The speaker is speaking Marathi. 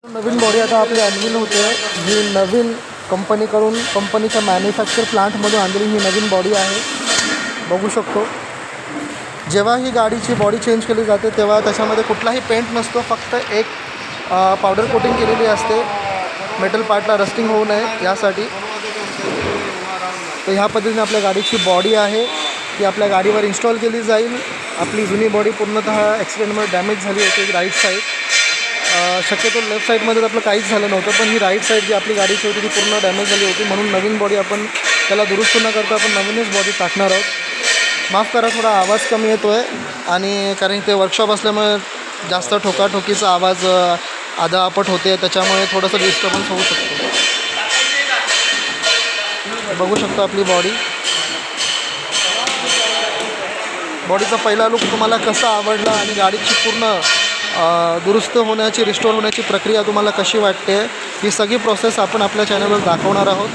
नवीन बॉडी आता आपली अनवील होते. ही नवीन कंपनीच्या मॅन्युफॅक्चर प्लांटमधून आणलेली ही नवीन बॉडी आहे. बघू शकतो. जेव्हा ही गाडीची बॉडी चेंज केली जाते तेव्हा त्याच्यामध्ये कुठलाही पेंट नसतो. फक्त एक पावडर कोटिंग केलेली असते मेटल पार्टला रस्टिंग होऊ नये यासाठी. तर ह्या पद्धतीने आपल्या गाडीची बॉडी आहे ती आपल्या गाडीवर इन्स्टॉल केली जाईल. आपली जुनी बॉडी पूर्णतः ॲक्सिडेंटमध्ये डॅमेज झाली होती राईट साईड. शक्यतो लेफ्ट साईडमध्ये आपलं काहीच झालं नव्हतं, पण ही राईट साईड जी आपली गाडीची होती ती पूर्ण डॅमेज झाली होती. म्हणून नवीन बॉडी आपण त्याला दुरुस्त न करता आपण नवीनच बॉडी टाकणार आहोत. माफ करा, थोडा आवाज कमी येतो आहे आणि कारण ते वर्कशॉप असल्यामुळे जास्त ठोकाठोकीचा आवाज आदाआपट होते, त्याच्यामुळे थोडंसं डिस्टर्बन्स होऊ शकतो. बघू शकतो आपली बॉडीचा पहिला लुक तुम्हाला कसा आवडला आणि गाडीची पूर्ण दुरुस्त होण्याची रिस्टोर होण्याची प्रक्रिया तुम्हाला कशी वाटते, ही सगळी प्रोसेस आपण आपल्या चॅनलवर दाखवणार आहोत.